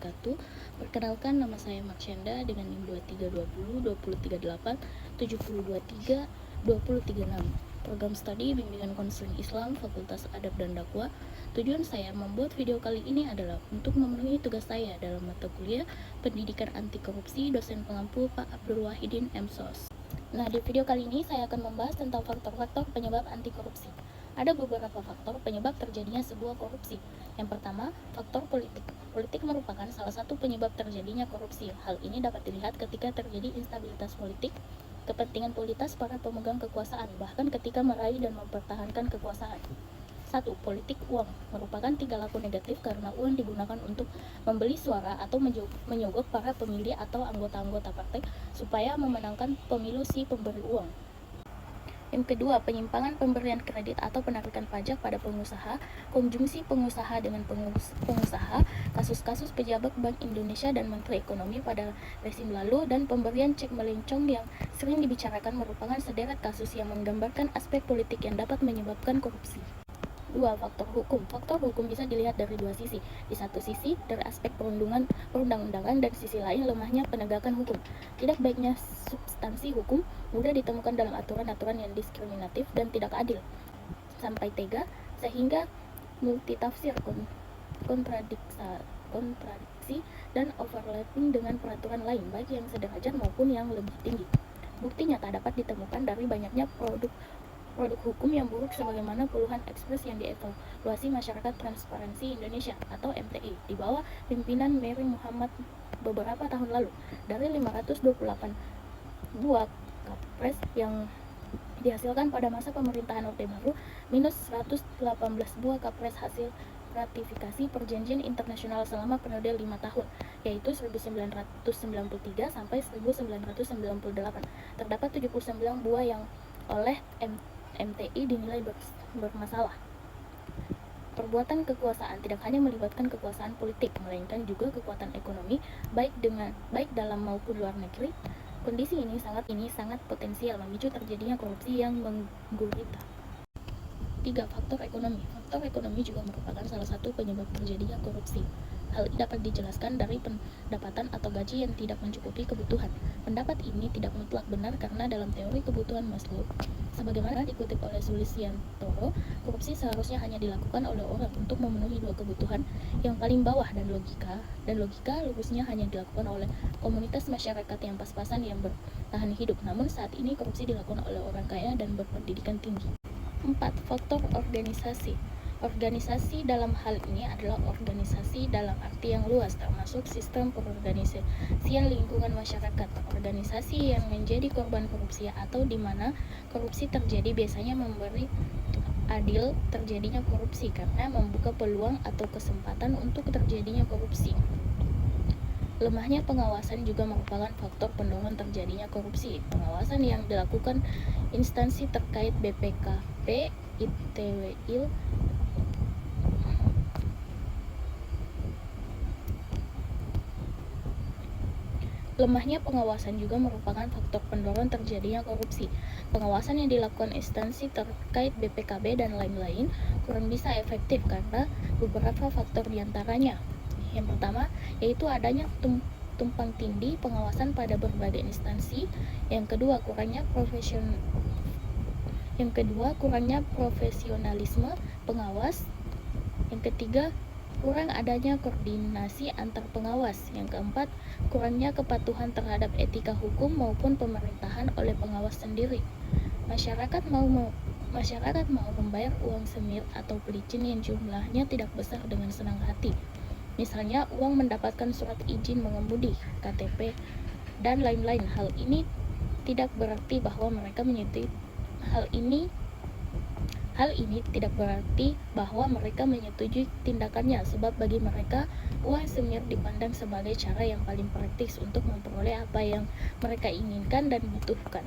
wabarakatuh. Perkenalkan, nama saya Marsyanda dengan NIM 2320 238 7023 2036. Program studi Bimbingan Konseling Islam Fakultas Adab dan Dakwah. Tujuan saya membuat video kali ini adalah untuk memenuhi tugas saya dalam mata kuliah Pendidikan Anti Korupsi dosen pengampu Pak Abdul Wahidin M.Sos. Nah, di video kali ini saya akan membahas tentang faktor-faktor penyebab anti korupsi. Ada beberapa faktor penyebab terjadinya sebuah korupsi. Yang pertama, faktor politik. Politik merupakan salah satu penyebab terjadinya korupsi. Hal ini dapat dilihat ketika terjadi instabilitas politik, kepentingan politis para pemegang kekuasaan, bahkan ketika meraih dan mempertahankan kekuasaan. 1. Politik uang merupakan tingkah laku negatif karena uang digunakan untuk membeli suara atau menyogok para pemilih atau anggota-anggota partai supaya memenangkan pemilu si pemberi uang. Yang kedua, penyimpangan pemberian kredit atau penarikan pajak pada pengusaha, konjungsi pengusaha dengan pengusaha, kasus-kasus pejabat Bank Indonesia dan Menteri Ekonomi pada rezim lalu, dan pemberian cek melencong yang sering dibicarakan merupakan sederet kasus yang menggambarkan aspek politik yang dapat menyebabkan korupsi. 2. Faktor hukum. Faktor hukum bisa dilihat dari dua sisi. Di satu sisi, dari aspek perundang-undangan, dan sisi lain lemahnya penegakan hukum. Tidak baiknya substansi hukum mudah ditemukan dalam aturan-aturan yang diskriminatif dan tidak adil, sampai tega, sehingga multitafsir, kontradiksi, dan overlapping dengan peraturan lain, baik yang sederajat maupun yang lebih tinggi. Bukti nyata dapat ditemukan dari banyaknya produk hukum yang buruk sebagaimana puluhan ekspres yang dievaluasi Masyarakat Transparansi Indonesia atau MTI di bawah pimpinan Mary Muhammad beberapa tahun lalu. Dari 528 buah kapres yang dihasilkan pada masa pemerintahan Orde Baru, minus 118 buah kapres hasil ratifikasi perjanjian internasional selama periode 5 tahun, yaitu 1993 sampai 1998. Terdapat 79 buah yang oleh MTI dinilai bermasalah. Perbuatan kekuasaan tidak hanya melibatkan kekuasaan politik, melainkan juga kekuatan ekonomi, baik dalam maupun luar negeri. Kondisi ini sangat potensial memicu terjadinya korupsi yang menggurita. 3. Faktor ekonomi. Faktor ekonomi juga merupakan salah satu penyebab terjadinya korupsi. Hal ini dapat dijelaskan dari pendapatan atau gaji yang tidak mencukupi kebutuhan. Pendapat ini tidak mutlak benar karena dalam teori kebutuhan Maslow, sebagaimana dikutip oleh Sulistiantoro, korupsi seharusnya hanya dilakukan oleh orang untuk memenuhi dua kebutuhan yang paling bawah, dan logika lurusnya hanya dilakukan oleh komunitas masyarakat yang pas-pasan yang bertahan hidup. Namun saat ini korupsi dilakukan oleh orang kaya dan berpendidikan tinggi. 4. Faktor organisasi. Organisasi dalam hal ini adalah organisasi dalam arti yang luas, termasuk sistem perorganisasian lingkungan masyarakat. Organisasi yang menjadi korban korupsi atau di mana korupsi terjadi biasanya memberi adil terjadinya korupsi karena membuka peluang atau kesempatan untuk terjadinya korupsi. Lemahnya pengawasan juga merupakan faktor pendorong terjadinya korupsi. Pengawasan yang dilakukan instansi terkait BPKP, ITWIL, Lemahnya pengawasan juga merupakan faktor pendorong terjadinya korupsi. Pengawasan yang dilakukan instansi terkait BPKB dan lain-lain kurang bisa efektif karena beberapa faktor diantaranya. Yang pertama, yaitu adanya tumpang tindih pengawasan pada berbagai instansi. Yang kedua, kurangnya profesionalisme pengawas. Yang ketiga, kurang adanya koordinasi antar pengawas. Yang keempat, kurangnya kepatuhan terhadap etika hukum maupun pemerintahan oleh pengawas sendiri. Masyarakat mau membayar uang semir atau pelicin yang jumlahnya tidak besar dengan senang hati. Misalnya uang mendapatkan surat izin mengemudi, KTP, dan lain-lain. Hal ini tidak berarti bahwa mereka menyetujui tindakannya, sebab bagi mereka uang semir dipandang sebagai cara yang paling praktis untuk memperoleh apa yang mereka inginkan dan butuhkan.